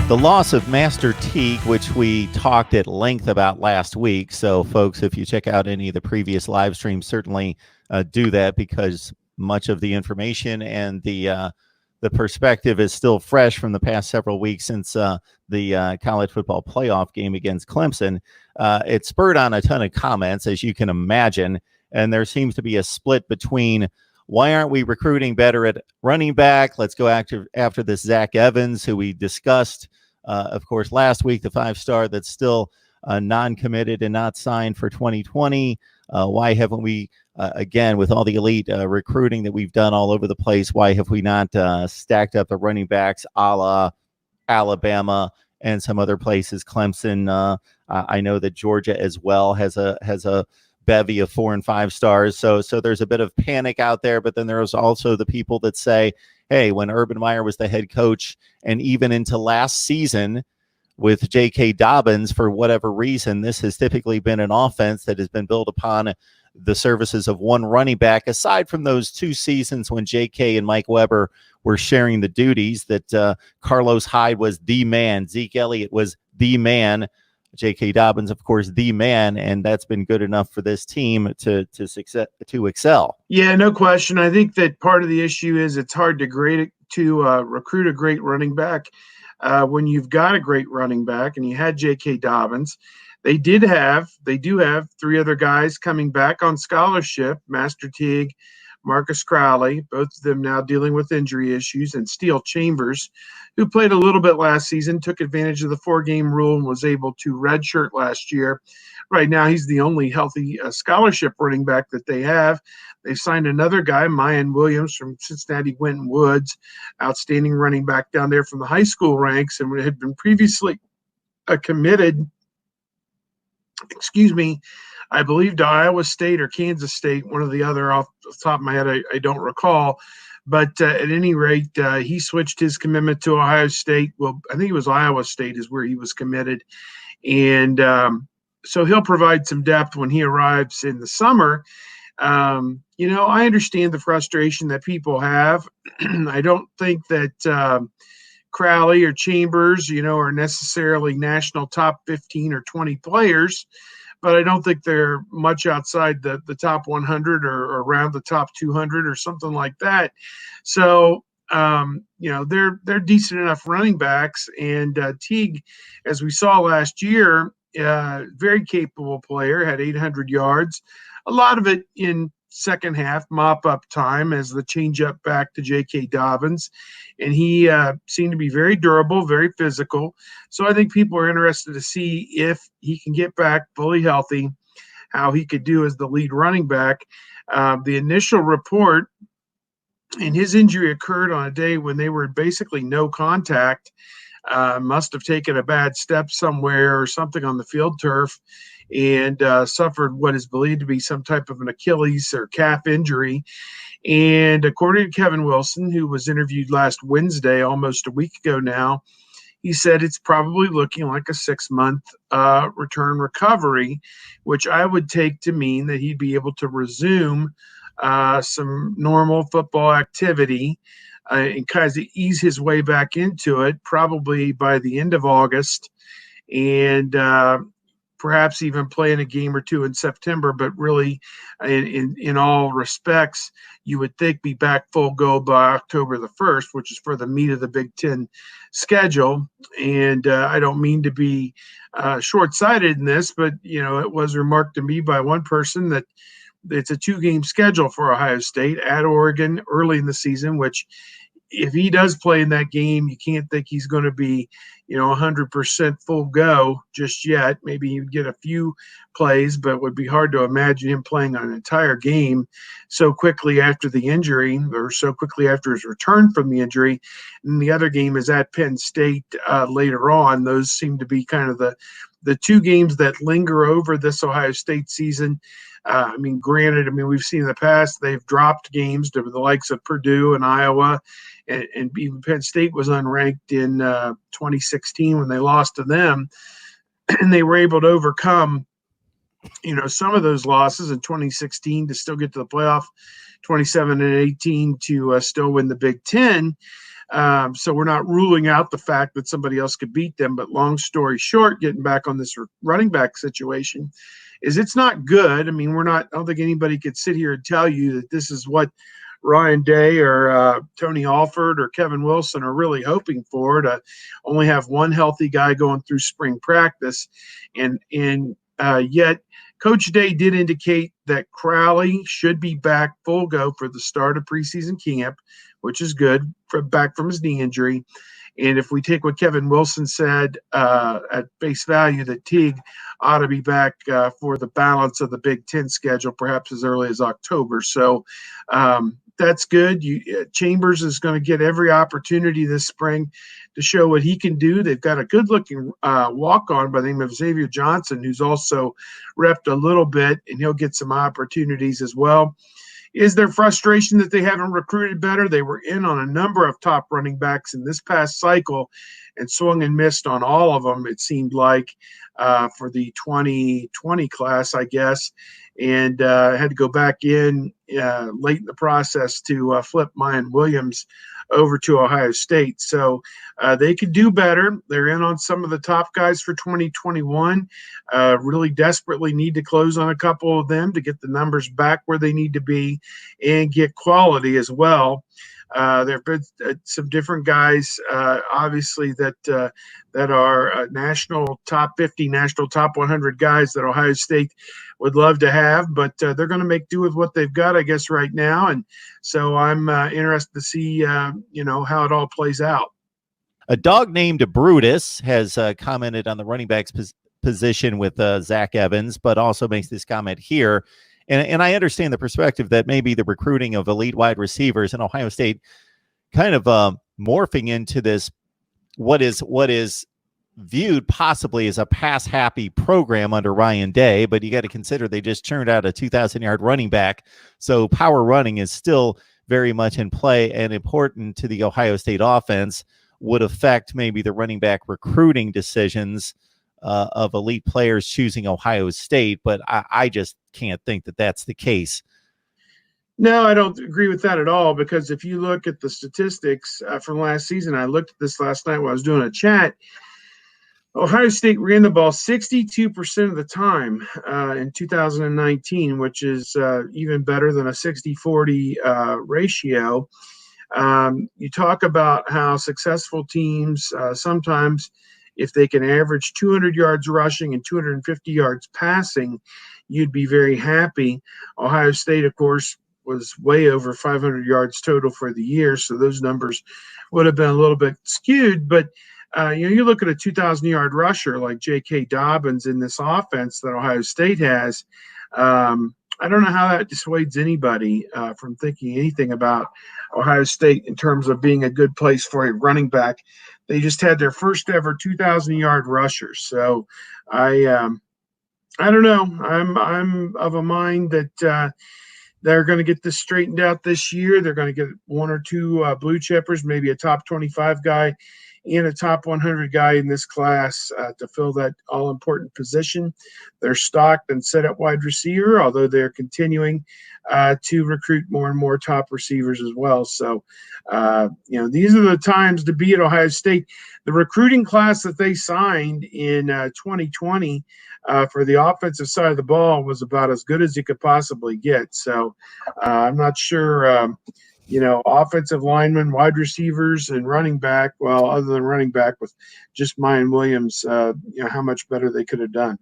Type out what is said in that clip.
The loss of Master Teague, which we talked at length about last week. So, folks, if you check out any of the previous live streams, certainly do that, because much of the information and the perspective is still fresh from the past several weeks since the college football playoff game against Clemson. It spurred on a ton of comments, as you can imagine, and there seems to be a split between, why aren't we recruiting better at running back? Let's go after this Zach Evans, who we discussed, of course, last week, the 5-star that's still non-committed and not signed for 2020. Why haven't we, again, with all the elite recruiting that we've done all over the place, why have we not stacked up the running backs a la Alabama and some other places? Clemson, I know that Georgia as well has a bevy of 4 and 5 stars. So there's a bit of panic out there, but then there's also the people that say, hey, when Urban Meyer was the head coach, and even into last season with J.K. Dobbins, for whatever reason, this has typically been an offense that has been built upon the services of one running back, aside from those 2 seasons when J.K. and Mike Weber were sharing the duties, that Carlos Hyde was the man, Zeke Elliott was the man, J.K. Dobbins, of course, the man, and that's been good enough for this team to excel. Yeah, no question. I think that part of the issue is it's hard to recruit a great running back when you've got a great running back, and you had J.K. Dobbins. They do have 3 other guys coming back on scholarship: Master Teague, Marcus Crowley, both of them now dealing with injury issues, and Steele Chambers, who played a little bit last season, took advantage of the 4-game rule and was able to redshirt last year. Right now, he's the only healthy scholarship running back that they have. They've signed another guy, Mayan Williams from Cincinnati Winton Woods, outstanding running back down there from the high school ranks, and had been previously committed, I believe, to Iowa State or Kansas State, one or the other. Off the top of my head, I don't recall. But at any rate, he switched his commitment to Ohio State. Well, I think it was Iowa State is where he was committed. And so he'll provide some depth when he arrives in the summer. I understand the frustration that people have. I don't think that Crowley or Chambers, are necessarily national top 15 or 20 players, but I don't think they're much outside the top 100 or around the top 200 or something like that. So, they're decent enough running backs. And Teague, as we saw last year, very capable player, had 800 yards, a lot of it in second half mop-up time as the change-up back to J.K. Dobbins. And he seemed to be very durable, very physical. So I think people are interested to see if he can get back fully healthy, how he could do as the lead running back. The initial report, and his injury occurred on a day when they were basically no contact, must have taken a bad step somewhere or something on the field turf, and suffered what is believed to be some type of an Achilles or calf injury. And according to Kevin Wilson, who was interviewed last Wednesday, almost a week ago now, he said it's probably looking like a 6-month return recovery, which I would take to mean that he'd be able to resume some normal football activity and kind of ease his way back into it, probably by the end of August, and perhaps even playing a game or 2 in September. But really, in all respects, you would think be back full go by October the 1st, which is for the meat of the Big Ten schedule. And I don't mean to be short-sighted in this, but, it was remarked to me by one person that it's a 2-game schedule for Ohio State at Oregon early in the season, which if he does play in that game, you can't think he's going to be, 100% full go just yet. Maybe he'd get a few plays, but it would be hard to imagine him playing an entire game so quickly after the injury, or so quickly after his return from the injury. And the other game is at Penn State later on. Those seem to be kind of the 2 games that linger over this Ohio State season. Granted, we've seen in the past they've dropped games to the likes of Purdue and Iowa, and even Penn State was unranked in 2016 when they lost to them, and they were able to overcome, some of those losses in 2016 to still get to the playoff 27-18 to still win the Big Ten. So we're not ruling out the fact that somebody else could beat them. But long story short, getting back on this running back situation, is it's not good. I mean, I don't think anybody could sit here and tell you that this is what Ryan Day or Tony Alford or Kevin Wilson are really hoping for, to only have one healthy guy going through spring practice. And yet Coach Day did indicate that Crowley should be back full go for the start of preseason camp, which is good, back from his knee injury. And if we take what Kevin Wilson said at face value, that Teague ought to be back for the balance of the Big Ten schedule, perhaps as early as October. So that's good. Chambers is going to get every opportunity this spring to show what he can do. They've got a good-looking walk-on by the name of Xavier Johnson, who's also repped a little bit, and he'll get some opportunities as well. Is there frustration that they haven't recruited better? They were in on a number of top running backs in this past cycle and swung and missed on all of them, it seemed like, for the 2020 class, I guess, and had to go back in late in the process to flip Mayan Williams over to Ohio State. So they could do better. They're in on some of the top guys for 2021. Really desperately need to close on a couple of them to get the numbers back where they need to be and get quality as well. There have been some different guys, obviously, that are national top 50, national top 100 guys that Ohio State would love to have, but they're going to make do with what they've got, I guess, right now. And so I'm interested to see, how it all plays out. A dog named Brutus has commented on the running backs position with Zach Evans, but also makes this comment here. And I understand the perspective that maybe the recruiting of elite wide receivers in Ohio State kind of morphing into this, what is viewed possibly as a pass-happy program under Ryan Day, but you got to consider they just turned out a 2,000-yard running back. So power running is still very much in play and important to the Ohio State offense, would affect maybe the running back recruiting decisions of elite players choosing Ohio State, but I just can't think that that's the case. No, I don't agree with that at all, because if you look at the statistics from last season, I looked at this last night while I was doing a chat. Ohio State ran the ball 62% of the time in 2019, which is even better than a 60-40 ratio. You talk about how successful teams sometimes, if they can average 200 yards rushing and 250 yards passing, you'd be very happy. Ohio State, of course, was way over 500 yards total for the year, so those numbers would have been a little bit skewed. But you look at a 2,000-yard rusher like J.K. Dobbins in this offense that Ohio State has. I don't know how that dissuades anybody from thinking anything about Ohio State in terms of being a good place for a running back. They just had their first ever 2,000-yard rusher. So I don't know. I'm of a mind that they're going to get this straightened out this year. They're going to get one or two blue chippers, maybe a top 25 guy and a top 100 guy in this class to fill that all-important position. They're stocked and set at wide receiver, although they're continuing to recruit more and more top receivers as well. So, these are the times to be at Ohio State. The recruiting class that they signed in 2020 for the offensive side of the ball was about as good as you could possibly get. So I'm not sure offensive linemen, wide receivers, and running back, well, other than running back with just Mayan Williams, how much better they could have done.